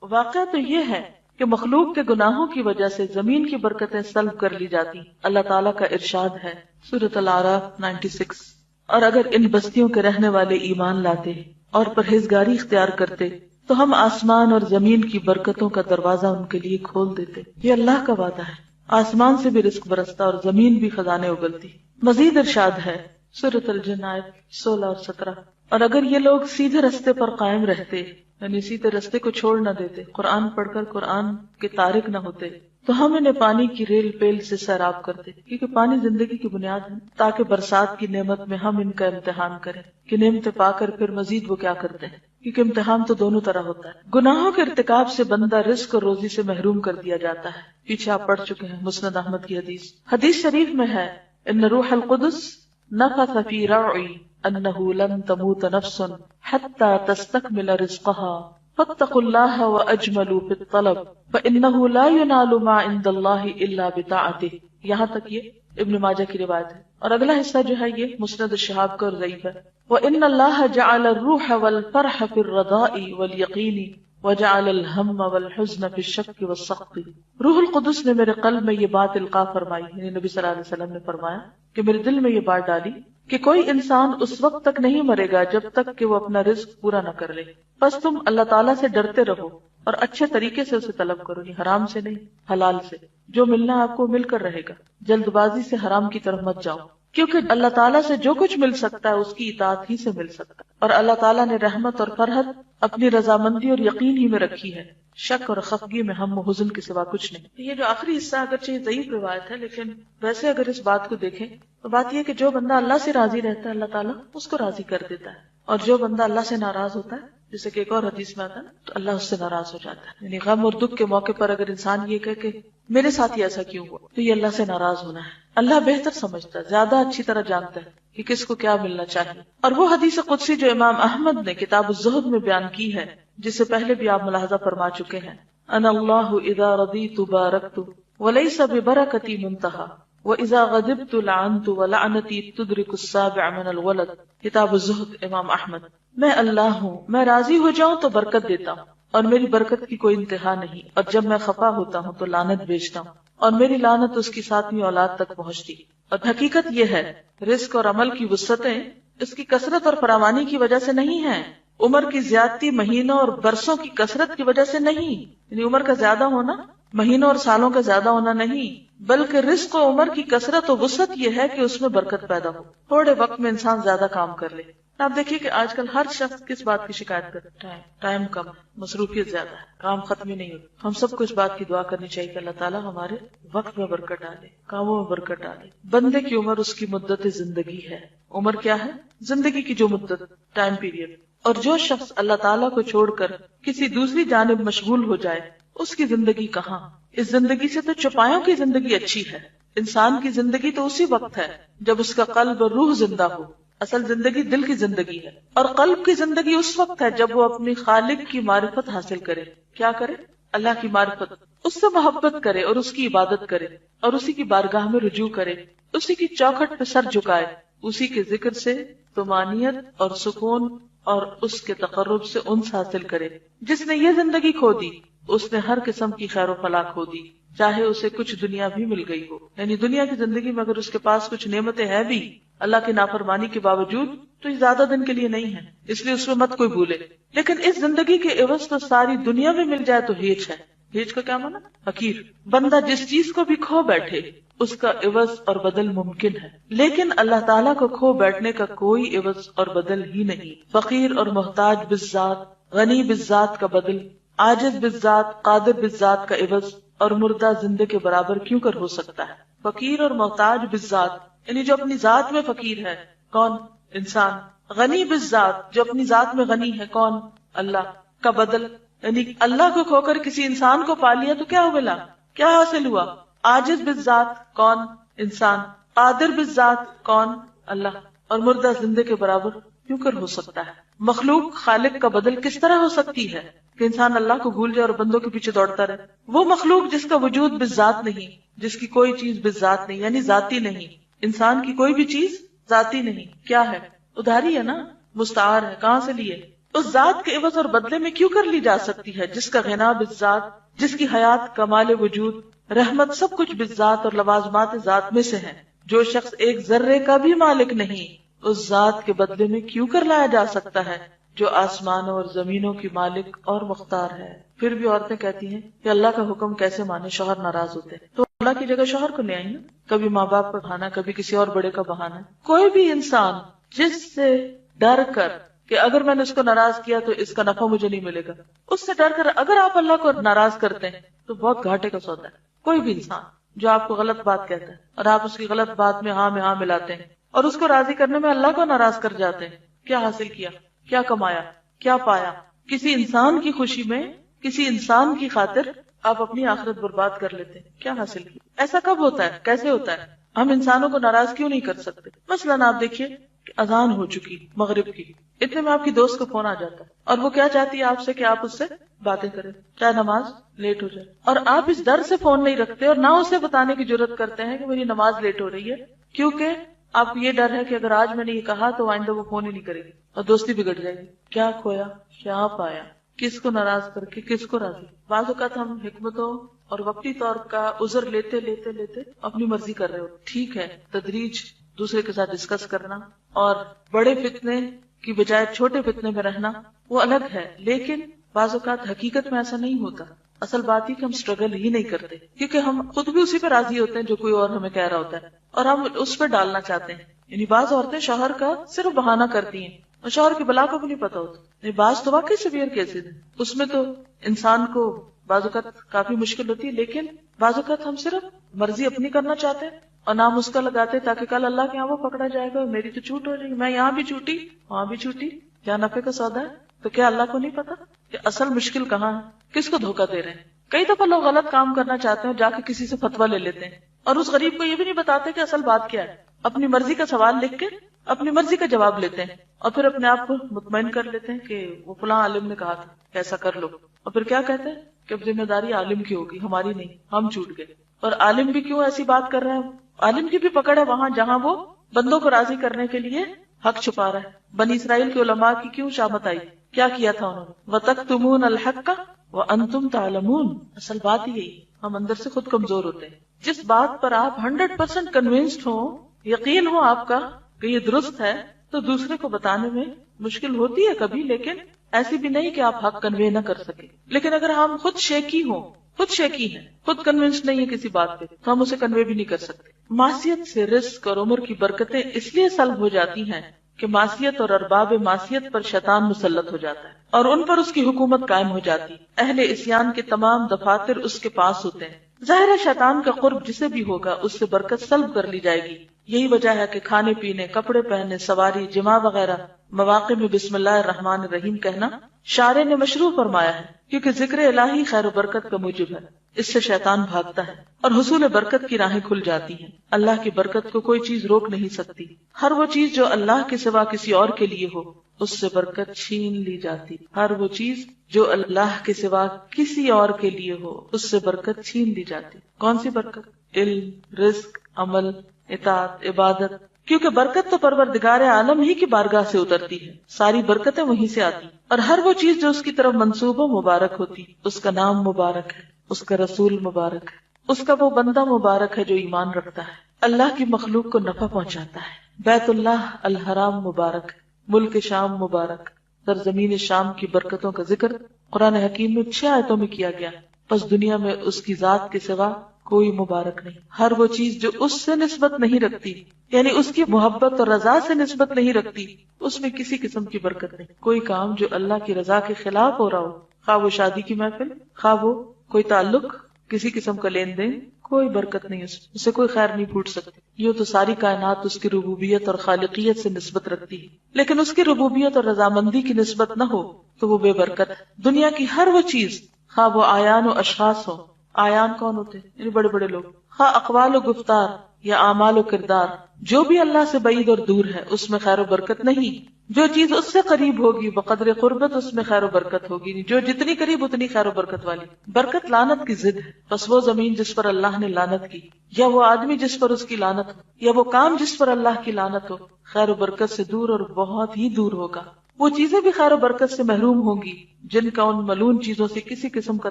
واقعہ تو یہ ہے کہ مخلوق کے گناہوں کی وجہ سے زمین کی برکتیں سلب کر لی جاتی. اللہ تعالیٰ کا ارشاد ہے سورۃ الاعراف 96، اور اگر ان بستیوں کے رہنے والے ایمان لاتے اور پرہیزگاری اختیار کرتے تو ہم آسمان اور زمین کی برکتوں کا دروازہ ان کے لیے کھول دیتے. یہ اللہ کا وعدہ ہے، آسمان سے بھی رزق برستا اور زمین بھی خزانے اگلتی. مزید ارشاد ہے سورۃ الجن آیت 16 اور 17، اور اگر یہ لوگ سیدھے رستے پر قائم رہتے، یعنی سیدھے رستے کو چھوڑ نہ دیتے، قرآن پڑھ کر قرآن کے تارک نہ ہوتے، تو ہم انہیں پانی کی ریل پیل سے سیراب کرتے، کیونکہ پانی زندگی کی بنیاد ہے، تاکہ برسات کی نعمت میں ہم ان کا امتحان کریں کہ نعمتیں پا کر پھر مزید وہ کیا کرتے ہیں، کیونکہ امتحان تو دونوں طرح ہوتا ہے. گناہوں کے ارتکاب سے بندہ رزق اور روزی سے محروم کر دیا جاتا ہے. پیچھے آپ پڑھ چکے ہیں مسند احمد کی حدیث شریف میں ہے ان روح القدس نفث فی رعی انه لن تموت نفس حتى تستكمل رزقها فاتقوا الله واجملوا في الطلب فانه لا ينال ما عند الله الا بطاعته. یہاں تک یہ ابن ماجہ کی روایت ہے، اور اگلا حصہ جو ہے یہ مسند الشہاب کا اور ضعیف ہے. وان الله جعل الروح والفرح في الرضاء واليقين وجعل الهم والحزن في الشك والسخط. روح القدس نے میرے قلب میں یہ بات القاء فرمائی، یعنی نبی صلی اللہ علیہ وسلم نے فرمایا کہ میرے دل میں یہ بات ڈالی کہ کوئی انسان اس وقت تک نہیں مرے گا جب تک کہ وہ اپنا رزق پورا نہ کر لے. بس تم اللہ تعالیٰ سے ڈرتے رہو اور اچھے طریقے سے اسے طلب کرو، نہیں حرام سے نہیں، حلال سے. جو ملنا آپ کو مل کر رہے گا، جلد بازی سے حرام کی طرف مت جاؤ، کیونکہ اللہ تعالیٰ سے جو کچھ مل سکتا ہے اس کی اطاعت ہی سے مل سکتا ہے. اور اللہ تعالیٰ نے رحمت اور فرحت اپنی رضامندی اور یقین ہی میں رکھی ہے، شک اور خفگی میں ہم و حزن کے سوا کچھ نہیں. یہ جو آخری حصہ اگرچہ ضعیف روایت ہے، لیکن ویسے اگر اس بات کو دیکھیں تو بات یہ کہ جو بندہ اللہ سے راضی رہتا ہے اللہ تعالیٰ اس کو راضی کر دیتا ہے، اور جو بندہ اللہ سے ناراض ہوتا ہے، جیسے کہ ایک اور حدیث میں آتا ہے، تو اللہ اس سے ناراض ہو جاتا ہے. یعنی غم اور دکھ کے موقع پر اگر انسان یہ کہے کہ میرے ساتھ ہی ایسا کیوں ہوا، تو یہ اللہ سے ناراض ہونا ہے. اللہ بہتر سمجھتا ہے، زیادہ اچھی طرح جانتا ہے کہ کس کو کیا ملنا چاہیے. اور وہ حدیث قدسی جو امام احمد نے کتاب الزہد میں بیان کی ہے، جس سے پہلے بھی آپ ملاحظہ فرما چکے ہیں، انا اللہ اذا رضیت بارکت ولیس ببرکتی منتہا وَإِذَا غَضِبْتُ لَعَنْتُ وَلَعْنَتِي تُدْرِكُ السَّابِعَ مِنَ الْوَلَدِ. کتاب الزہد امام احمد. میں اللہ ہوں، میں راضی ہو جاؤں تو برکت دیتا ہوں اور میری برکت کی کوئی انتہا نہیں، اور جب میں خفا ہوتا ہوں تو لعنت بھیجتا ہوں اور میری لعنت اس کی 7ویں اولاد تک پہنچتی. اور حقیقت یہ ہے رزق اور عمل کی وسعتیں اس کی کثرت اور فراوانی کی وجہ سے نہیں ہیں، عمر کی زیادتی مہینوں اور برسوں کی کثرت کی وجہ سے نہیں، یعنی عمر کا زیادہ ہونا مہینوں اور سالوں کا زیادہ ہونا نہیں، بلکہ رزق و عمر کی کثرت و وسعت یہ ہے کہ اس میں برکت پیدا ہو، تھوڑے وقت میں انسان زیادہ کام کر لے. آپ دیکھیے کہ آج کل ہر شخص کس بات کی شکایت کرتا ہے، ٹائم کم، مصروفیت زیادہ ہے، کام ختم ہی نہیں ہوتا. ہم سب کو اس بات کی دعا کرنی چاہیے کہ اللہ تعالیٰ ہمارے وقت میں برکت ڈالے، کاموں میں برکت ڈالے. بندے کی عمر اس کی مدت زندگی ہے. عمر کیا ہے؟ زندگی کی جو مدت، ٹائم پیریڈ. اور جو شخص اللہ تعالیٰ کو چھوڑ کر کسی دوسری جانب مشغول ہو جائے اس کی زندگی کہاں. اس زندگی سے تو چوپایوں کی زندگی اچھی ہے. انسان کی زندگی تو اسی وقت ہے جب اس کا قلب اور روح زندہ ہو. اصل زندگی دل کی زندگی ہے، اور قلب کی زندگی اس وقت ہے جب وہ اپنی خالق کی معرفت حاصل کرے. کیا کرے؟ اللہ کی معرفت، اس سے محبت کرے اور اس کی عبادت کرے اور اسی کی بارگاہ میں رجوع کرے، اسی کی چوکھٹ پہ سر جھکائے، اسی کے ذکر سے طمانینت اور سکون اور اس کے تقرب سے انس حاصل کرے. جس نے یہ زندگی کھو دی اس نے ہر قسم کی خیر و فلاح کھو دی، چاہے اسے کچھ دنیا بھی مل گئی ہو. یعنی دنیا کی زندگی میں اگر اس کے پاس کچھ نعمتیں ہیں بھی اللہ کی نافرمانی کے باوجود تو یہ زیادہ دن کے لیے نہیں ہے، اس لیے اس میں مت کوئی بھولے. لیکن اس زندگی کے عوض تو ساری دنیا میں مل جائے تو ہیچ ہے. ہیچ کا کیا مانا؟ حقیر. بندہ جس چیز کو بھی کھو بیٹھے اس کا عوض اور بدل ممکن ہے، لیکن اللہ تعالیٰ کو کھو بیٹھنے کا کوئی عوض اور بدل ہی نہیں. فقیر اور محتاج بالذات، غنی بالذات کا بدل، عاجز بالذات، قادر بالذات کا عوض اور مردہ زندے کے برابر کیوں کر ہو سکتا ہے؟ فقیر اور محتاج بالذات یعنی جو اپنی ذات میں فقیر ہے، کون؟ انسان. غنی بالذات جو اپنی ذات میں غنی ہے، کون؟ اللہ. کا بدل یعنی اللہ کو کھو کر کسی انسان کو پا لیا تو کیا ملا؟ کیا حاصل ہوا؟ عاجز بالذات کون؟ انسان. قادر بالذات کون؟ اللہ. اور مردہ زندے کے برابر کیوں کر ہو سکتا ہے؟ مخلوق خالق کا بدل کس طرح ہو سکتی ہے کہ انسان اللہ کو بھول جائے اور بندوں کے پیچھے دوڑتا رہے؟ وہ مخلوق جس کا وجود بالذات نہیں، جس کی کوئی چیز بالذات نہیں یعنی ذاتی نہیں. انسان کی کوئی بھی چیز ذاتی نہیں. کیا ہے؟ ادھاری ہے نا، مستعار ہے. کہاں سے لیے؟ اس ذات کے عوض اور بدلے میں کیوں کر لی جا سکتی ہے جس کا غنا بالذات، جس کی حیات، کمال وجود، رحمت سب کچھ بالذات اور لوازمات ذات میں سے ہے. جو شخص ایک ذرے کا بھی مالک نہیں اس ذات کے بدلے میں کیوں کر لایا جا سکتا ہے جو آسمانوں اور زمینوں کی مالک اور مختار ہے. پھر بھی عورتیں کہتی ہیں کہ اللہ کا حکم کیسے مانے، شوہر ناراض ہوتے ہیں تو اللہ کی جگہ شوہر کو لے آئی نا. کبھی ماں باپ کا بہانا، کبھی کسی اور بڑے کا بہانا. کوئی بھی انسان جس سے ڈر کر کہ اگر میں نے اس کو ناراض کیا تو اس کا نفع مجھے نہیں ملے گا، اس سے ڈر کر اگر آپ اللہ کو ناراض کرتے ہیں تو بہت گھاٹے کا سودا ہے. کوئی بھی انسان جو آپ کو غلط بات کہتا ہے اور آپ اس کی غلط بات میں ہاں ملاتے ہیں اور اس کو راضی کرنے میں اللہ کو ناراض کر جاتے ہیں، کیا حاصل کیا، کیا کمایا، کیا پایا؟ کسی انسان کی خوشی میں، کسی انسان کی خاطر آپ اپنی آخرت برباد کر لیتے ہیں، کیا حاصل کیا؟ ایسا کب ہوتا ہے، کیسے ہوتا ہے؟ ہم انسانوں کو ناراض کیوں نہیں کر سکتے؟ مثلاً آپ دیکھیے کہ اذان ہو چکی مغرب کی، اتنے میں آپ کی دوست کو فون آ جاتا ہے اور وہ کیا چاہتی ہے آپ سے کہ آپ اس سے باتیں کریں چاہے نماز لیٹ ہو جائے، اور آپ اس ڈر سے فون نہیں رکھتے اور نہ اسے بتانے کی جرات کرتے ہیں کہ میری نماز لیٹ ہو رہی ہے، کیونکہ آپ کو یہ ڈر ہے کہ اگر آج میں نے یہ کہا تو آئندہ وہ فون ہی نہیں کرے گی اور دوستی بگڑ جائے گی. کیا کھویا، کیا پایا، کس کو ناراض کر کے کس کو راضی؟ بعض اوقات ہم حکمتوں اور وقتی طور کا عذر لیتے لیتے لیتے اپنی مرضی کر رہے ہو. ٹھیک ہے، تدریج، دوسرے کے ساتھ ڈسکس کرنا اور بڑے فتنے کی بجائے چھوٹے فتنے میں رہنا وہ الگ ہے، لیکن بعض اوقات حقیقت میں ایسا نہیں ہوتا. اصل بات یہ کہ ہم اسٹرگل ہی نہیں کرتے کیونکہ ہم خود بھی اسی پہ راضی ہوتے ہیں جو کوئی اور ہمیں کہہ رہا ہوتا ہے اور ہم اس پہ ڈالنا چاہتے ہیں. یعنی بعض عورتیں شوہر کا صرف بہانہ کرتی ہیں اور شوہر کی بلا کو بھی نہیں پتا ہوتا. یعنی بعض تو واقعی سیویئر کیسز ہیں، اس میں تو انسان کو بعض اوقات کافی مشکل ہوتی ہے، لیکن بعض اوقات ہم صرف مرضی اپنی کرنا چاہتے ہیں اور نام اس کا لگاتے تاکہ کل اللہ کے یہاں وہ پکڑا جائے گا، میری تو چھوٹ ہو جائے گی، میں یہاں بھی چھوٹی وہاں بھی چھوٹی، کیا نفع کا سودا ہے؟ تو کیا اللہ کو نہیں پتا کہ اصل مشکل کہاں ہے، کس کو دھوکہ دے رہے ہیں؟ کئی دفعہ لوگ غلط کام کرنا چاہتے ہیں، جا کے کسی سے فتویٰ لے لیتے ہیں اور اس غریب کو یہ بھی نہیں بتاتے کہ اصل بات کیا ہے. اپنی مرضی کا سوال لکھ کے اپنی مرضی کا جواب لیتے ہیں اور پھر اپنے آپ کو مطمئن کر لیتے ہیں کہ وہ فلاں عالم نے کہا تھا ایسا کر لو، اور پھر کیا کہتے ہیں کہ اب ذمہ داری عالم کی ہوگی، ہماری نہیں، ہم چھوٹ گئے. اور عالم بھی کیوں ایسی بات کر رہے ہیں؟ عالم کی بھی پکڑ ہے وہاں جہاں وہ بندوں کو راضی کرنے کے لیے حق چھپا رہا ہے. بنی اسرائیل کے علماء کی کیوں شامت آئی؟ کیا کیا تھا انہوں نے؟ وَتَكْتُمُونَ الْحَقَّ وَأَنْتُمْ تَعْلَمُونَ. اصل بات یہی، ہم اندر سے خود کمزور ہوتے ہیں. جس بات پر آپ 100% کنونسڈ ہوں، یقین ہو آپ کا کہ یہ درست ہے، تو دوسرے کو بتانے میں مشکل ہوتی ہے کبھی، لیکن ایسی بھی نہیں کہ آپ حق کنوے نہ کر سکیں. لیکن اگر ہم خود شیکی ہوں، خود شیکی ہیں، خود کنونسڈ نہیں ہے کسی بات پہ، تو ہم اسے کنوے بھی نہیں کر سکتے. معصیت سے رزق اور عمر کی برکتیں اس لیے سلب ہو جاتی ہیں کہ معصیت اور ارباب معصیت پر شیطان مسلط ہو جاتا ہے اور ان پر اس کی حکومت قائم ہو جاتی. اہل عصیان کے تمام دفاتر اس کے پاس ہوتے ہیں. ظاہر ہے شیطان کا قرب جسے بھی ہوگا اس سے برکت سلب کر لی جائے گی. یہی وجہ ہے کہ کھانے پینے، کپڑے پہننے، سواری، جماع وغیرہ مواقع میں بسم اللہ الرحمن الرحیم کہنا شارع نے مشروع فرمایا ہے، کیونکہ ذکر الہی خیر و برکت کا موجب ہے. اس سے شیطان بھاگتا ہے اور حصول برکت کی راہیں کھل جاتی ہیں. اللہ کی برکت کو کوئی چیز روک نہیں سکتی. ہر وہ چیز جو اللہ کے سوا کسی اور کے لیے ہو اس سے برکت چھین لی جاتی. ہر وہ چیز جو اللہ کے سوا کسی اور کے لیے ہو اس سے برکت چھین لی جاتی. کون سی برکت؟ علم، رزق، عمل، اطاعت، عبادت. کیونکہ برکت تو پروردگار عالم ہی کی بارگاہ سے اترتی ہے، ساری برکتیں وہیں سے آتی، اور ہر وہ چیز جو اس کی طرف منسوب ہو مبارک ہوتی. اس کا نام مبارک ہے، اس کا رسول مبارک ہے، اس کا وہ بندہ مبارک ہے جو ایمان رکھتا ہے، اللہ کی مخلوق کو نفع پہنچاتا ہے. بیت اللہ الحرام مبارک، ملک شام مبارک. سرزمین شام کی برکتوں کا ذکر قرآن حکیم میں 6 آیتوں میں کیا گیا. بس دنیا میں اس کی ذات کے سوا کوئی مبارک نہیں. ہر وہ چیز جو اس سے نسبت نہیں رکھتی، یعنی اس کی محبت اور رضا سے نسبت نہیں رکھتی، اس میں کسی قسم کی برکت نہیں. کوئی کام جو اللہ کی رضا کے خلاف ہو رہا ہو، خواہ وہ شادی کی محفل، خواہ وہ کوئی تعلق، کسی قسم کا لین دین، کوئی برکت نہیں، اس سے کوئی خیر نہیں پھوٹ سکتی. یہ تو ساری کائنات اس کی ربوبیت اور خالقیت سے نسبت رکھتی ہے، لیکن اس کی ربوبیت اور رضامندی کی نسبت نہ ہو تو وہ بے برکت ہے. دنیا کی ہر وہ چیز، خواہ وہ آیان و اشخاص ہو، آیان کون ہوتے ہیں؟ یعنی بڑے بڑے لوگ، خواہ اقوال و گفتار یا اعمال و کردار، جو بھی اللہ سے بعید اور دور ہے اس میں خیر و برکت نہیں. جو چیز اس سے قریب ہوگی بقدر قربت اس میں خیر و برکت ہوگی، جو جتنی قریب اتنی خیر و برکت والی. برکت لعنت کی ضد ہے. بس وہ زمین جس پر اللہ نے لعنت کی، یا وہ آدمی جس پر اس کی لعنت ہو، یا وہ کام جس پر اللہ کی لعنت ہو، خیر و برکت سے دور اور بہت ہی دور ہوگا. وہ چیزیں بھی خیر و برکت سے محروم ہوں گی جن کا ان ملعون چیزوں سے کسی قسم کا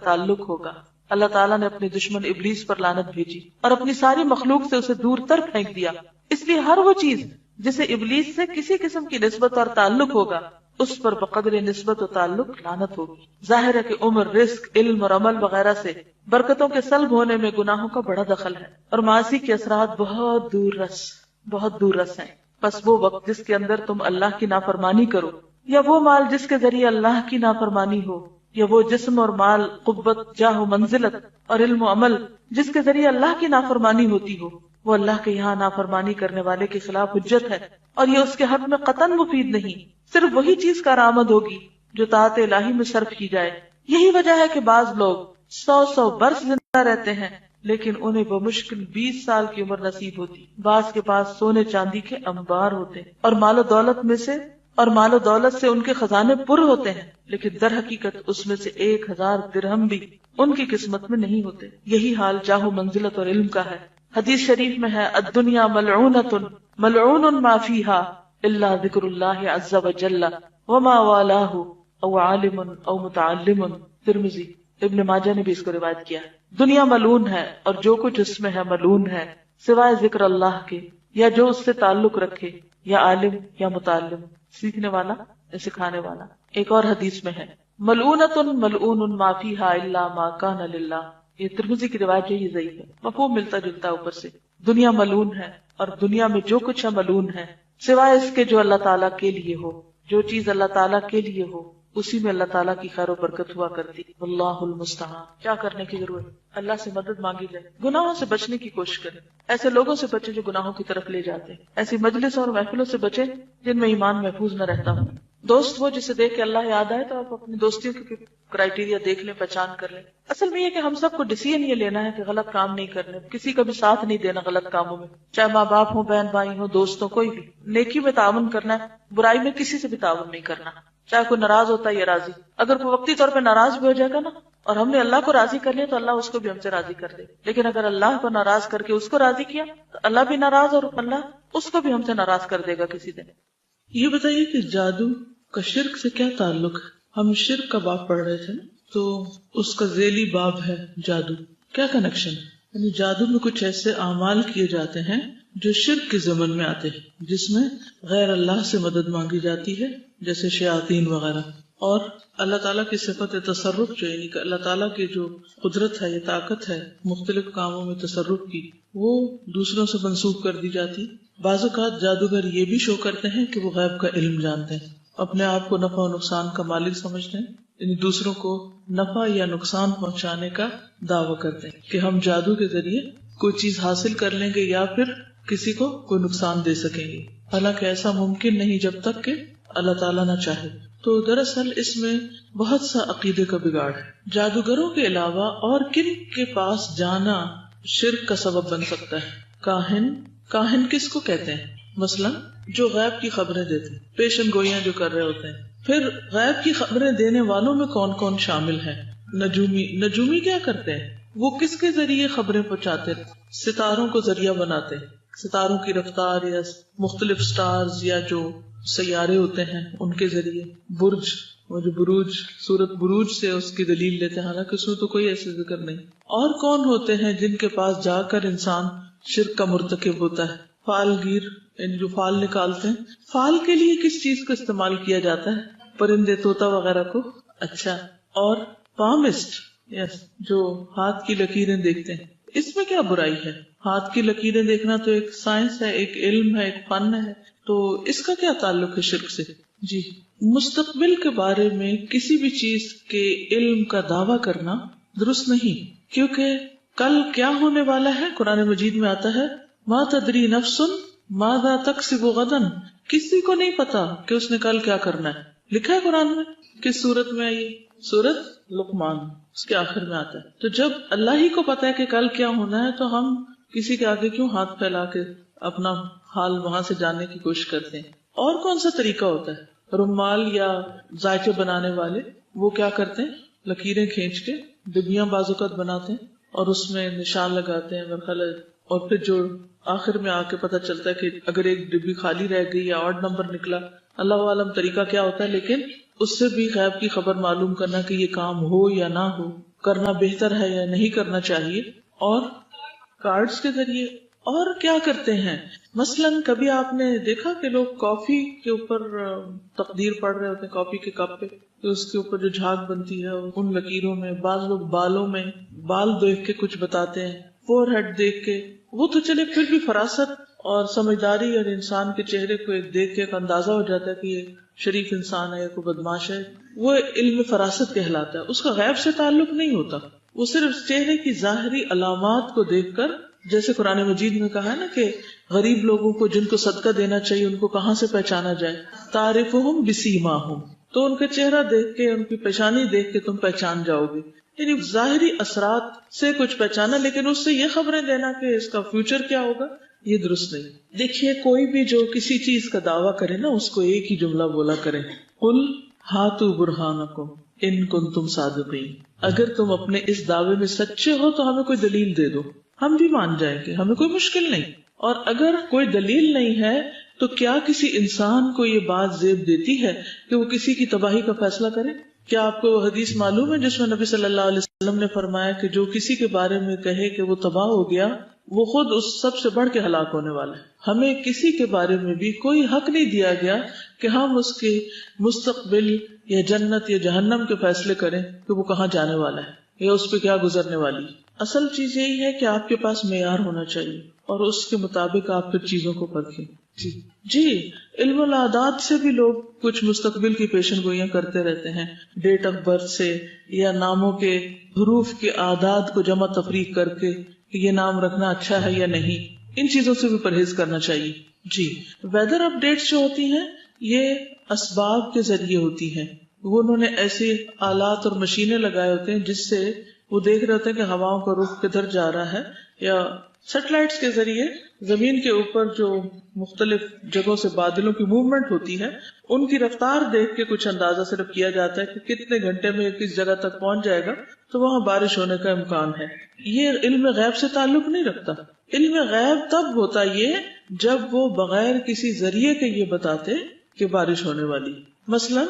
تعلق ہوگا۔ اللہ تعالیٰ نے اپنے دشمن ابلیس پر لعنت بھیجی اور اپنی ساری مخلوق سے اسے دور تر پھینک دیا، اس لیے ہر وہ چیز جسے ابلیس سے کسی قسم کی نسبت اور تعلق ہوگا اس پر بقدر نسبت و تعلق لعنت ہوگی۔ ظاہر ہے کہ عمر، رزق، علم اور عمل وغیرہ سے برکتوں کے سلب ہونے میں گناہوں کا بڑا دخل ہے اور معاصی کے اثرات بہت دور رس ہیں۔ پس وہ وقت جس کے اندر تم اللہ کی نافرمانی کرو، یا وہ مال جس کے ذریعے اللہ کی نافرمانی ہو، یا وہ جسم اور مال، قوت، جاہ و منزلت اور علم و عمل جس کے ذریعے اللہ کی نافرمانی ہوتی ہو، وہ اللہ کے یہاں نافرمانی کرنے والے کے خلاف حجت ہے اور یہ اس کے حق میں قطعاً مفید نہیں۔ صرف وہی چیز کارآمد ہوگی جو طاعت الہی میں صرف کی جائے۔ یہی وجہ ہے کہ بعض لوگ 100 برس زندہ رہتے ہیں لیکن انہیں بمشکل 20 سال کی عمر نصیب ہوتی۔ بعض کے پاس سونے چاندی کے انبار ہوتے ہیں اور مال و دولت سے ان کے خزانے پر ہوتے ہیں، لیکن در حقیقت اس میں سے 1000 درہم بھی ان کی قسمت میں نہیں ہوتے۔ یہی حال جاہ و منزلت اور علم کا ہے۔ حدیث شریف میں ہے الدنیا ملعونۃ ملعون ما فیہا الا ذکر اللہ عز وجل وما والاہ او عالم او متعلم۔ ترمذی، ابن ماجہ نے بھی اس کو روایت کیا ہے۔ دنیا ملعون ہے اور جو کچھ اس میں ہے ملعون ہے سوائے ذکر اللہ کے، یا جو اس سے تعلق رکھے، یا عالم یا متعلم، سیکھنے والا یا سکھانے والا۔ ایک اور حدیث میں ہے ملعونۃ ملعون ما فیہا الا ما کان للہ۔ یہ ترمذی کی روایت یہی ضعیف ہے، مفہوم ملتا جلتا اوپر سے۔ دنیا ملعون ہے اور دنیا میں جو کچھ ہے ملعون ہے سوائے اس کے جو اللہ تعالیٰ کے لیے ہو۔ جو چیز اللہ تعالیٰ کے لیے ہو اسی میں اللہ تعالیٰ کی خیر و برکت ہوا کرتی۔ واللہ المستعان۔ کیا کرنے کی ضرورت؟ اللہ سے مدد مانگی جائے، گناہوں سے بچنے کی کوشش کریں، ایسے لوگوں سے بچیں جو گناہوں کی طرف لے جاتے ہیں، ایسی مجلس اور محفلوں سے بچیں جن میں ایمان محفوظ نہ رہتا ہوں۔ دوست وہ جسے دیکھ کے اللہ یاد آئے تو آپ اپنی دوستیوں کی کرائیٹیریا دیکھ لیں، پہچان کر لیں۔ اصل میں یہ کہ ہم سب کو ڈیسیژن یہ لینا ہے کہ غلط کام نہیں کرنے، کسی کا بھی ساتھ نہیں دینا غلط کاموں میں، چاہے ماں باپ ہوں، بہن بھائی ہوں، دوستوں، کوئی بھی۔ نیکی میں تعاون کرنا ہے، برائی میں کسی سے بھی تعاون نہیں کرنا، چاہے کوئی ناراض ہوتا ہے یا راضی۔ اگر کوئی وقتی طور پہ ناراض بھی ہو جائے گا نا اور ہم نے اللہ کو راضی کر لیا تو اللہ اس کو بھی ہم سے راضی کر دے، لیکن اگر اللہ کو ناراض کر کے اس کو راضی کیا تو اللہ بھی ناراض اور اللہ اس کو بھی ہم سے ناراض کر دے گا کسی دن۔ یہ بتائیے کہ جادو کا شرک سے کیا تعلق ہے؟ ہم شرک کا باب پڑھ رہے تھے نا، تو اس کا ذیلی باب ہے جادو، کیا کنیکشن ہے؟ یعنی جادو میں کچھ ایسے اعمال کیے جاتے ہیں جو شرک کے ضمن میں آتے ہیں، جس میں غیر اللہ سے مدد مانگی جاتی ہے، جیسے شیاطین وغیرہ، اور اللہ تعالیٰ کی صفت تصرف جو یعنی کہ اللہ تعالیٰ کی جو قدرت ہے، یہ طاقت ہے مختلف کاموں میں تصرف کی، وہ دوسروں سے منسوخ کر دی جاتی۔ بعض اوقات جادوگر یہ بھی شو کرتے ہیں کہ وہ غیب کا علم جانتے ہیں، اپنے آپ کو نفع و نقصان کا مالک سمجھتے ہیں، یعنی دوسروں کو نفع یا نقصان پہنچانے کا دعویٰ کرتے ہیں کہ ہم جادو کے ذریعے کوئی چیز حاصل کر لیں گے یا پھر کسی کو کوئی نقصان دے سکیں گے، حالانکہ ایسا ممکن نہیں جب تک کہ اللہ تعالیٰ نہ چاہے۔ تو دراصل اس میں بہت سا عقیدے کا بگاڑ ہے۔ جادوگروں کے علاوہ اور کن کے پاس جانا شرک کا سبب بن سکتا ہے؟ کاہن کس کو کہتے ہیں؟ مثلا جو غیب کی خبریں دیتے ہیں، پیشن گوئیاں جو کر رہے ہوتے ہیں۔ پھر غیب کی خبریں دینے والوں میں کون کون شامل ہیں؟ نجومی کیا کرتے ہیں؟ وہ کس کے ذریعے خبریں پہنچاتے ہیں؟ ستاروں کو ذریعہ بناتے ہیں، ستاروں کی رفتار یا مختلف سٹارز یا جو سیارے ہوتے ہیں ان کے ذریعے۔ برج، وہ جو سورت بروج سے اس کی دلیل لیتے ہیں، حالانکہ اس میں تو کوئی ایسے ذکر نہیں۔ اور کون ہوتے ہیں جن کے پاس جا کر انسان شرک کا مرتکب ہوتا ہے؟ فال گیر، یعنی جو فال نکالتے ہیں۔ فال کے لیے کس چیز کا استعمال کیا جاتا ہے؟ پرندے، طوطا وغیرہ کو۔ اچھا، اور پامسٹ، جو ہاتھ کی لکیریں دیکھتے ہیں، اس میں کیا برائی ہے؟ ہاتھ کی لکیریں دیکھنا تو ایک سائنس ہے، ایک علم ہے، ایک فن ہے، تو اس کا کیا تعلق ہے شرک سے؟ جی، مستقبل کے بارے میں کسی بھی چیز کے علم کا دعویٰ کرنا درست نہیں، کیونکہ کل کیا ہونے والا ہے قرآن مجید میں آتا ہے ما تدری نفس ماذا تکسب غدا، کسی کو نہیں پتا کہ اس نے کل کیا کرنا ہے۔ لکھا ہے قرآن میں، کس سورت میں آئی؟ سورت لقمان، اس کے آخر میں آتا ہے۔ تو جب اللہ ہی کو پتا ہے کہ کل کیا ہونا ہے تو ہم کسی کے آگے کیوں ہاتھ پھیلا کے اپنا حال وہاں سے جاننے کی کوشش کرتے ہیں؟ اور کون سا طریقہ ہوتا ہے؟ رومال یا ذائچے بنانے والے وہ کیا کرتے ہیں؟ لکیریں کھینچ کے ڈبیاں بعض اوقات بناتے ہیں اور اس میں نشان لگاتے ہیں اور پھر جو آخر میں آ کے پتہ چلتا ہے کہ اگر ایک ڈبی خالی رہ گئی یا آڈ نمبر نکلا اللہ عالم طریقہ کیا ہوتا ہے، لیکن اس سے بھی غیب کی خبر معلوم کرنا کہ یہ کام ہو یا نہ ہو، کرنا بہتر ہے یا نہیں کرنا چاہیے، اور کارڈز کے ذریعے اور کیا کرتے ہیں. مثلاً کبھی آپ نے دیکھا کہ لوگ کافی کے اوپر تقدیر پڑھ رہے ہوتے ہیں، کافی کے کپ پہ، تو اس کے اوپر جو جھاگ بنتی ہے ان لکیروں میں، بعض لوگ بالوں میں بال دیکھ کے کچھ بتاتے ہیں، فور ہیڈ دیکھ کے. وہ تو چلے پھر بھی فراست اور سمجھداری اور انسان کے چہرے کو ایک دیکھ کے ایک اندازہ ہو جاتا ہے کہ یہ شریف انسان ہے یا کوئی بدماش ہے، وہ علم فراست کہلاتا ہے. اس کا غیب سے تعلق نہیں ہوتا، وہ صرف چہرے کی ظاہری علامات کو دیکھ کر، جیسے قرآن مجید میں کہا ہے نا کہ غریب لوگوں کو جن کو صدقہ دینا چاہیے ان کو کہاں سے پہچانا جائے، تعرفہم بسیماہم، تو ان کا چہرہ دیکھ کے، ان کی پیشانی دیکھ کے تم پہچان جاؤ گے. یعنی ظاہری اثرات سے کچھ پہچانا، لیکن اس سے یہ خبریں دینا کہ اس کا فیوچر کیا ہوگا، یہ درست نہیں. دیکھیے کوئی بھی جو کسی چیز کا دعویٰ کرے نا، اس کو ایک ہی جملہ بولا کرے، قل ہاتوا برہانکم ان کنتم صادقین. اگر تم اپنے اس دعوے میں سچے ہو تو ہمیں کوئی دلیل دے دو، ہم بھی مان جائیں گے، ہمیں کوئی مشکل نہیں. اور اگر کوئی دلیل نہیں ہے تو کیا کسی انسان کو یہ بات زیب دیتی ہے کہ وہ کسی کی تباہی کا فیصلہ کرے؟ کیا آپ کو حدیث معلوم ہے جس میں نبی صلی اللہ علیہ وسلم نے فرمایا کہ جو کسی کے بارے میں کہے کہ وہ تباہ ہو گیا، وہ خود اس سب سے بڑھ کے ہلاک ہونے والا ہے. ہمیں کسی کے بارے میں بھی کوئی حق نہیں دیا گیا کہ ہم اس کے مستقبل یا جنت یا جہنم کے فیصلے کریں کہ وہ کہاں جانے والا ہے یا اس پہ کیا گزرنے والی. اصل چیز یہی ہے کہ آپ کے پاس معیار ہونا چاہیے اور اس کے مطابق آپ پھر چیزوں کو پرکھیں. جی علم العادات سے بھی لوگ کچھ مستقبل کی پیشن گوئیاں کرتے رہتے ہیں، ڈیٹ آف برتھ سے یا ناموں کے حروف کے اعداد کو جمع تفریق کر کے کہ یہ نام رکھنا اچھا ہے یا نہیں. ان چیزوں سے بھی پرہیز کرنا چاہیے. جی ویدر اپ ڈیٹس جو ہوتی ہیں یہ اسباب کے ذریعے ہوتی ہیں. وہ انہوں نے ایسے آلات اور مشینیں لگائے ہوتے ہیں جس سے وہ دیکھ رہے ہوتے ہیں کہ ہواؤں کا رخ کدھر جا رہا ہے، یا سیٹلائٹس کے ذریعے زمین کے اوپر جو مختلف جگہوں سے بادلوں کی موومنٹ ہوتی ہے ان کی رفتار دیکھ کے کچھ اندازہ صرف کیا جاتا ہے کہ کتنے گھنٹے میں کس جگہ تک پہنچ جائے گا تو وہاں بارش ہونے کا امکان ہے. یہ علم غیب سے تعلق نہیں رکھتا. علم غیب تب ہوتا یہ جب وہ بغیر کسی ذریعے کے یہ بتاتے کہ بارش ہونے والی. مثلا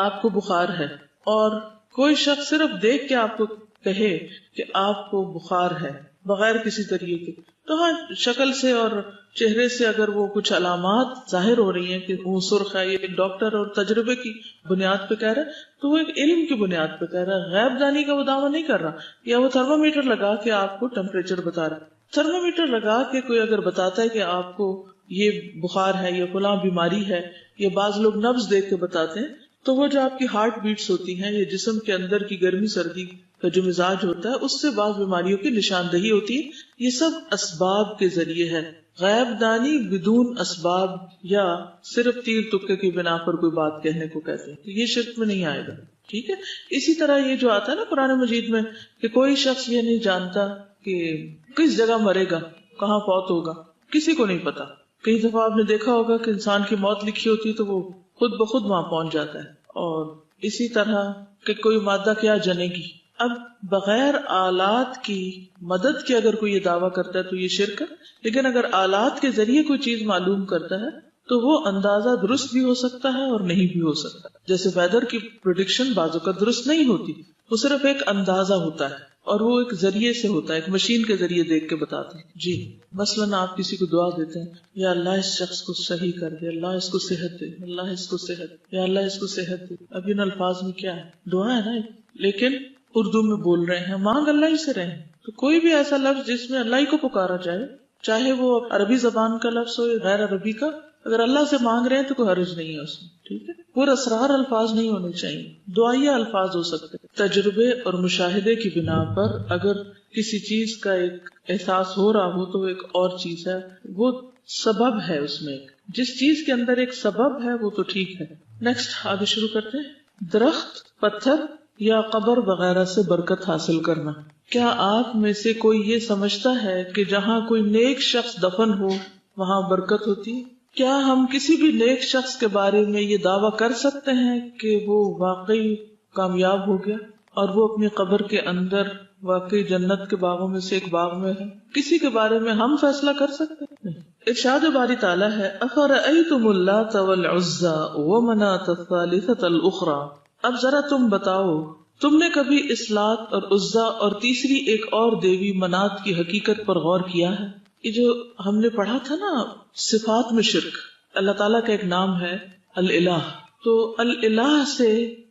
آپ کو بخار ہے اور کوئی شخص صرف دیکھ کے آپ کو کہے کہ آپ کو بخار ہے بغیر کسی ذریعے کے، تو ہاں شکل سے اور چہرے سے اگر وہ کچھ علامات ظاہر ہو رہی ہیں کہ وہ سرخ ہے، یہ ایک ڈاکٹر اور تجربے کی بنیاد پہ کہہ رہا ہے تو وہ ایک علم کی بنیاد پہ کہہ رہا ہے، غیب دانی کا وہ دعویٰ نہیں کر رہا. یا وہ تھرمامیٹر لگا کے آپ کو ٹیمپریچر بتا رہا ہے. تھرمامیٹر لگا کے کوئی اگر بتاتا ہے کہ آپ کو یہ بخار ہے یا فلاں بیماری ہے، یا بعض لوگ نبض دیکھ کے بتاتے ہیں، تو وہ جو آپ کی ہارٹ بیٹس ہوتی ہیں یا جسم کے اندر کی گرمی سردی کا جو مزاج ہوتا ہے اس سے بعض بیماریوں کی نشاندہی ہوتی ہے. یہ سب اسباب کے ذریعے ہے. غیب دانی بدون اسباب یا صرف تیر تکے کی بنا پر کوئی بات کہنے کو کہتے ہیں، تو یہ شرک میں نہیں آئے گا. ٹھیک ہے. اسی طرح یہ جو آتا ہے نا قرآن مجید میں کہ کوئی شخص یہ نہیں جانتا کہ کس جگہ مرے گا، کہاں فوت ہوگا، کسی کو نہیں پتا. کئی دفعہ آپ نے دیکھا ہوگا کہ انسان کی موت لکھی ہوتی ہے تو وہ خود بخود وہاں پہنچ جاتا ہے. اور اسی طرح کہ کوئی مادہ کیا جنے گی. اب بغیر آلات کی مدد کے اگر کوئی یہ دعویٰ کرتا ہے تو یہ شرک ہے. لیکن اگر آلات کے ذریعے کوئی چیز معلوم کرتا ہے تو وہ اندازہ درست بھی ہو سکتا ہے اور نہیں بھی ہو سکتا. جیسے ویدر کی پریڈکشن بعض اوقات درست نہیں ہوتی، وہ صرف ایک اندازہ ہوتا ہے اور وہ ایک ذریعے سے ہوتا ہے، ایک مشین کے ذریعے دیکھ کے بتاتے ہیں. جی مثلاً آپ کسی کو دعا دیتے ہیں، یا اللہ اس شخص کو صحیح کر دے، اللہ اس کو صحت دے، اللہ اس کو صحت دے، یا اللہ اس کو صحت دے. اب ان الفاظ میں کیا ہے؟ دعا ہے نا، لیکن اردو میں بول رہے ہیں، مانگ اللہ ہی سے رہے ہیں. تو کوئی بھی ایسا لفظ جس میں اللہ ہی کو پکارا جائے، چاہے وہ عربی زبان کا لفظ ہو یا غیر عربی کا، اگر اللہ سے مانگ رہے ہیں تو کوئی حرج نہیں ہے اس میں. ٹھیک ہے. پورا اسرار الفاظ نہیں ہونے چاہیے، دعائیہ الفاظ ہو سکتے. تجربے اور مشاہدے کی بنا پر اگر کسی چیز کا ایک احساس ہو رہا ہو تو وہ ایک اور چیز ہے، وہ سبب ہے. اس میں جس چیز کے اندر ایک سبب ہے وہ تو ٹھیک ہے. نیکسٹ آگے شروع کرتے ہیں. درخت، پتھر یا قبر وغیرہ سے برکت حاصل کرنا. کیا آپ میں سے کوئی یہ سمجھتا ہے کہ جہاں کوئی نیک شخص دفن ہو وہاں برکت ہوتی ہے؟ کیا ہم کسی بھی نیک شخص کے بارے میں یہ دعویٰ کر سکتے ہیں کہ وہ واقعی کامیاب ہو گیا اور وہ اپنی قبر کے اندر واقعی جنت کے باغوں میں سے ایک باغ میں ہے؟ کسی کے بارے میں ہم فیصلہ کر سکتے ہیں؟ نہیں. ارشاد باری تعالیٰ ہے افرأیتم اللات والعزی ومناۃ الثالثۃ الاخری، اب ذرا تم بتاؤ تم نے کبھی اس لات اور عزا اور تیسری ایک اور دیوی منات کی حقیقت پر غور کیا ہے؟ یہ جو ہم نے پڑھا تھا نا صفات میں شرک، اللہ تعالیٰ کا ایک نام ہے الالہ، تو الالہ سے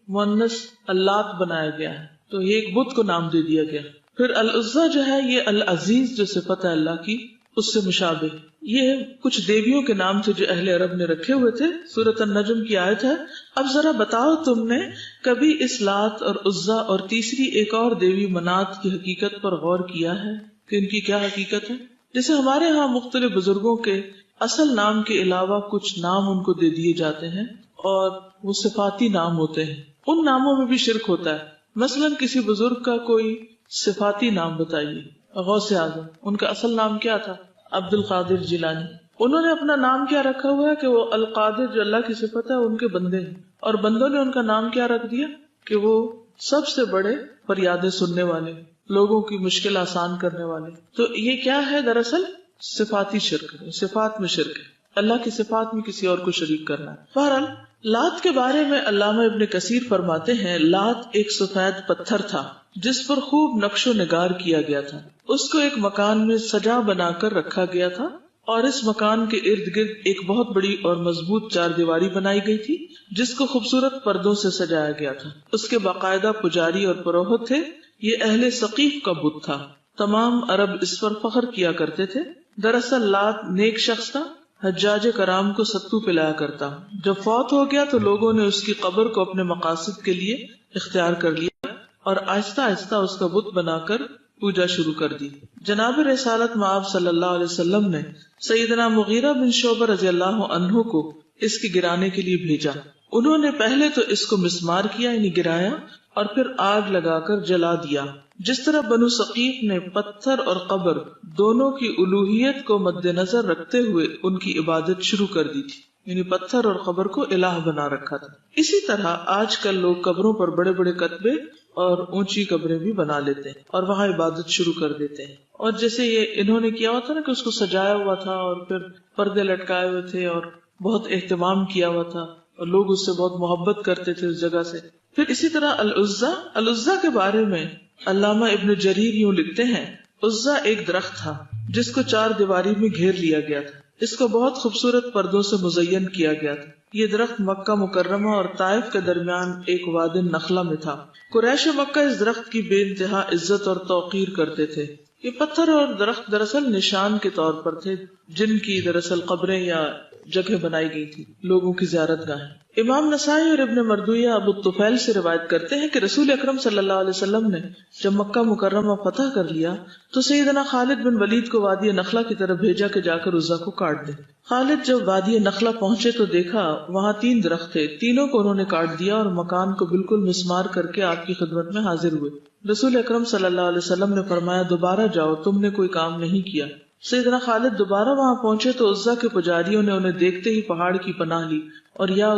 مؤنث اللات بنایا گیا ہے، تو یہ ایک بت کو نام دے دیا گیا۔ پھر العزا جو ہے یہ العزیز جو صفت ہے اللہ کی اس سے مشابہ، یہ کچھ دیویوں کے نام تھے جو اہل عرب نے رکھے ہوئے تھے۔ سورۃ النجم کی آیت ہے اب ذرا بتاؤ تم نے کبھی اس لات اور عزا اور تیسری ایک اور دیوی منات کی حقیقت پر غور کیا ہے کہ ان کی کیا حقیقت ہے؟ جیسے ہمارے ہاں مختلف بزرگوں کے اصل نام کے علاوہ کچھ نام ان کو دے دیے جاتے ہیں اور وہ صفاتی نام ہوتے ہیں، ان ناموں میں بھی شرک ہوتا ہے۔ مثلاً کسی بزرگ کا کوئی صفاتی نام بتائیے، غوث اعظم، ان کا اصل نام کیا تھا؟ عبد القادر جیلانی۔ انہوں نے اپنا نام کیا رکھا ہوا ہے کہ وہ القادر جو اللہ کی صفت ہے ان کے بندے ہیں، اور بندوں نے ان کا نام کیا رکھ دیا کہ وہ سب سے بڑے فریادیں سننے والے، لوگوں کی مشکل آسان کرنے والے۔ تو یہ کیا ہے؟ دراصل صفاتی شرک، صفات میں شرک ہے، اللہ کی صفات میں کسی اور کو شریک کرنا ہے۔ بہرحال لات کے بارے میں علامہ ابن کثیر فرماتے ہیں لات ایک سفید پتھر تھا جس پر خوب نقش و نگار کیا گیا تھا، اس کو ایک مکان میں سجا بنا کر رکھا گیا تھا، اور اس مکان کے ارد گرد ایک بہت بڑی اور مضبوط چار دیواری بنائی گئی تھی جس کو خوبصورت پردوں سے سجایا گیا تھا۔ اس کے باقاعدہ پجاری اور پروہت تھے، یہ اہل ثقیف کا بت تھا، تمام عرب اس پر فخر کیا کرتے تھے۔ دراصل لات نیک شخص تھا، حجاج کرام کو ستو پلایا کرتا، جب فوت ہو گیا تو لوگوں نے اس کی قبر کو اپنے مقاصد کے لیے اختیار کر لیا اور آہستہ آہستہ اس کا بت بنا کر پوجا شروع کر دی۔ جناب رسالت مآب صلی اللہ علیہ وسلم نے سیدنا مغیرہ بن شعبہ رضی اللہ عنہ کو اس کی گرانے کے لیے بھیجا۔ انہوں نے پہلے تو اس کو مسمار کیا، یعنی گرایا، اور پھر آگ لگا کر جلا دیا۔ جس طرح بنو ثقیف نے پتھر اور قبر دونوں کی الوہیت کو مد نظر رکھتے ہوئے ان کی عبادت شروع کر دی تھی، یعنی پتھر اور قبر کو الہ بنا رکھا تھا۔ اسی طرح آج کل لوگ قبروں پر بڑے بڑے کتبے اور اونچی قبریں بھی بنا لیتے ہیں اور وہاں عبادت شروع کر دیتے ہیں۔ اور جیسے یہ انہوں نے کیا ہوا تھا نا کہ اس کو سجایا ہوا تھا اور پھر پردے لٹکائے ہوئے تھے اور بہت اہتمام کیا ہوا تھا اور لوگ اس سے بہت محبت کرتے تھے اس جگہ سے۔ پھر اسی طرح العزا کے بارے میں علامہ ابن جریر یوں لکھتے ہیں عزا ایک درخت تھا جس کو چار دیواری میں گھیر لیا گیا تھا، اس کو بہت خوبصورت پردوں سے مزین کیا گیا تھا۔ یہ درخت مکہ مکرمہ اور طائف کے درمیان ایک وادی نخلا میں تھا۔ قریش مکہ اس درخت کی بے انتہا عزت اور توقیر کرتے تھے۔ یہ پتھر اور درخت دراصل نشان کے طور پر تھے جن کی دراصل قبریں یا جگہ بنائی گئی تھی، لوگوں کی زیارت گاہیں۔ امام نسائی اور ابن مردویہ ابو الطفیل سے روایت کرتے ہیں کہ رسول اکرم صلی اللہ علیہ وسلم نے جب مکہ مکرمہ فتح کر لیا تو سیدنا خالد بن ولید کو وادی نخلا کی طرف بھیجا کہ جا کر عزا کو کاٹ دے۔ خالد جب وادی نخلا پہنچے تو دیکھا وہاں 3 درخت تھے، تینوں کو انہوں نے کاٹ دیا اور مکان کو بالکل مسمار کر کے آپ کی خدمت میں حاضر ہوئے۔ رسول اکرم صلی اللہ علیہ وسلم نے فرمایا دوبارہ جاؤ، تم نے کوئی کام نہیں کیا۔ سیدنا خالد دوبارہ وہاں پہنچے تو عزا کے پجاریوں نے انہیں دیکھتے ہی پہاڑ کی پناہ لی اور یا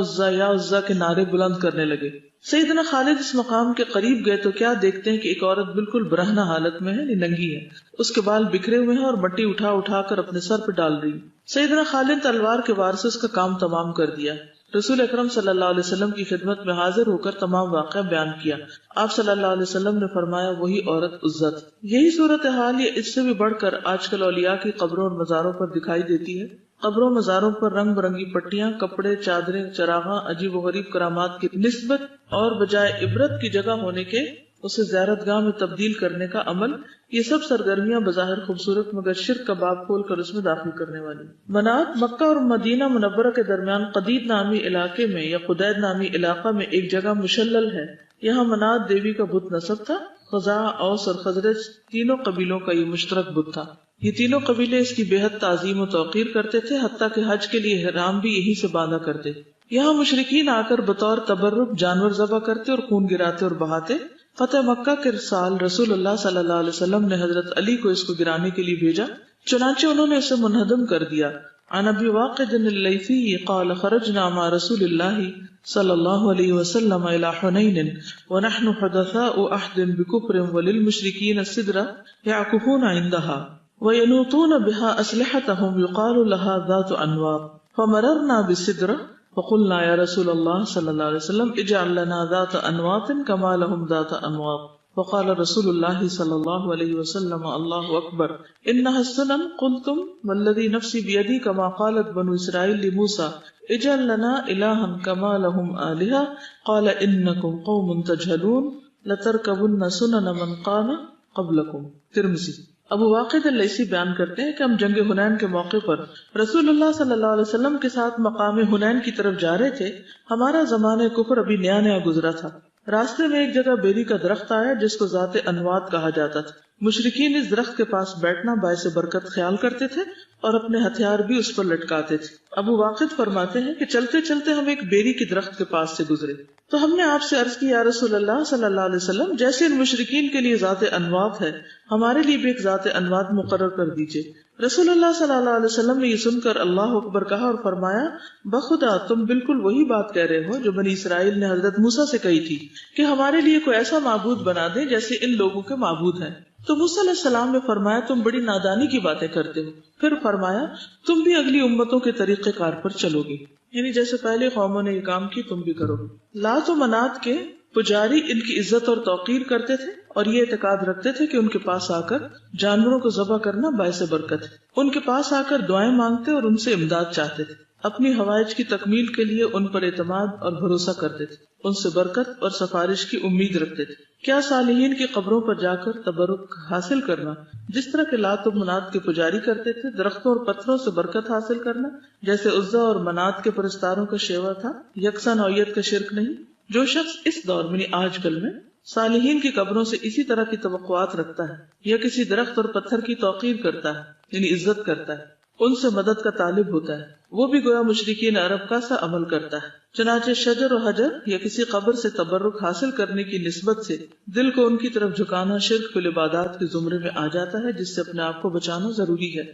عزا کے نعرے بلند کرنے لگے۔ سیدنا خالد اس مقام کے قریب گئے تو کیا دیکھتے ہیں کہ ایک عورت بالکل برہنہ حالت میں ہے، ننگی ہے، اس کے بال بکھرے ہوئے ہیں اور مٹی اٹھا اٹھا کر اپنے سر پہ ڈال رہی۔ سیدنا خالد تلوار کے وار سے اس کا کام تمام کر دیا۔ رسول اکرم صلی اللہ علیہ وسلم کی خدمت میں حاضر ہو کر تمام واقعہ بیان کیا۔ آپ صلی اللہ علیہ وسلم نے فرمایا وہی عورت عزا تھی۔ یہی صورتحال یہ اس سے بھی بڑھ کر آج کل اولیاء کی قبروں اور مزاروں پر دکھائی دیتی ہے۔ قبروں مزاروں پر رنگ برنگی پٹیاں، کپڑے، چادریں، چراغاں، عجیب و غریب کرامات کی نسبت اور بجائے عبرت کی جگہ ہونے کے اسے زیارت گاہ میں تبدیل کرنے کا عمل، یہ سب سرگرمیاں بظاہر خوبصورت مگر شرک کا باب کھول کر اس میں داخل کرنے والی۔ منات مکہ اور مدینہ منورہ کے درمیان قدید نامی علاقے میں یا قدید نامی علاقہ میں ایک جگہ مشلل ہے، یہاں منات دیوی کا بت نصب تھا۔ خزاعہ، اوس اور خزرج تینوں قبیلوں کا یہ مشترک بت تھا۔ یہ تینوں قبیلے اس کی بے حد تعظیم و توقیر کرتے تھے، حتیٰ کہ حج کے لیے احرام بھی یہی سے باندھا کرتے۔ یہاں مشرکین آ کر بطور تبرک جانور ذبح کرتے اور خون گراتے اور بہاتے۔ فتح مکہ کے سال رسول اللہ صلی اللہ علیہ وسلم نے حضرت علی کو اس کو گرانے کے لیے بھیجا، چنانچہ انہوں نے اسے منہدم کر دیا۔ عن ابی واقد اللیثی قال خرجنا مع رسول اللہ صلی اللہ علیہ وسلم الى حنین ونحن حدثاء عہد بکفر وللمشرکین السدرہ یعکفون عندها۔ وَيَنُوطُونَ بِهَا أَسْلِحَتَهُمْ يُقَالُ لَهَا ذَاتُ أَنْوَاطٍ فَمَرَرْنَا بِسِدْرَةٍ فَقُلْنَا يَا رَسُولَ اللَّهِ صلی اللہ علیہ وسلم اجعل لنا ذات انواط كما لهم ذات انواط وقال رسول الله صلی اللہ علیہ وسلم اللہ اکبر انها السنن قلتم والذی نفسی بیدی كما قالت بنو اسرائیل لموسى اجعل لنا الها كما لهم آلهة قال انکم قوم تجهلون لترکبن سنن من قام قبلکم. ترمذی. ابو واقد اللیثی بیان کرتے ہیں کہ ہم جنگ حنین کے موقع پر رسول اللہ صلی اللہ علیہ وسلم کے ساتھ مقام حنین کی طرف جا رہے تھے. ہمارا زمانہ کفر ابھی نیا نیا گزرا تھا. راستے میں ایک جگہ بیری کا درخت آیا جس کو ذات انوات کہا جاتا تھا. مشرکین اس درخت کے پاس بیٹھنا باعث برکت خیال کرتے تھے اور اپنے ہتھیار بھی اس پر لٹکاتے تھے. ابو واقد فرماتے ہیں کہ چلتے چلتے ہم ایک بیری کے درخت کے پاس سے گزرے تو ہم نے آپ سے عرض کی یا رسول اللہ صلی اللہ علیہ وسلم جیسے ان مشرکین کے لیے ذات انوات ہے ہمارے لیے بھی ایک ذات انوات مقرر کر دیجئے. رسول اللہ صلی اللہ علیہ وسلم نے یہ سن کر اللہ اکبر کہا اور فرمایا بخدا تم بالکل وہی بات کہہ رہے ہو جو بنی اسرائیل نے حضرت موسیٰ سے کہی تھی کہ ہمارے لیے کوئی ایسا معبود بنا دے جیسے ان لوگوں کے معبود ہیں. تو موسیٰ علیہ السلام نے فرمایا تم بڑی نادانی کی باتیں کرتے ہو. پھر فرمایا تم بھی اگلی امتوں کے طریقہ کار پر چلو گے، یعنی جیسے پہلے قوموں نے یہ کام کی تم بھی کرو گے. لات و منات کے پجاری ان کی عزت اور توقیر کرتے تھے اور یہ اعتقاد رکھتے تھے کہ ان کے پاس آ کر جانوروں کو ذبح کرنا باعث برکت ہے. ان کے پاس آ کر دعائیں مانگتے اور ان سے امداد چاہتے تھے. اپنی حوائج کی تکمیل کے لیے ان پر اعتماد اور بھروسہ کرتے تھے. ان سے برکت اور سفارش کی امید رکھتے تھے. کیا صالحین کی قبروں پر جا کر تبرک حاصل کرنا جس طرح کے لات و منات کے پجاری کرتے تھے، درختوں اور پتھروں سے برکت حاصل کرنا جیسے عزا اور منات کے پرستاروں کا شیوا تھا، یکساں نوعیت کا شرک نہیں. جو شخص اس دور میں آج کل میں صالحین کی قبروں سے اسی طرح کی توقعات رکھتا ہے یا کسی درخت اور پتھر کی توقیر کرتا ہے یعنی عزت کرتا ہے، ان سے مدد کا طالب ہوتا ہے، وہ بھی گویا مشرکین عرب کا سا عمل کرتا ہے. چنانچہ شجر و حجر یا کسی قبر سے تبرک حاصل کرنے کی نسبت سے دل کو ان کی طرف جھکانا شرک فی العبادات کے زمرے میں آ جاتا ہے، جس سے اپنے آپ کو بچانا ضروری ہے.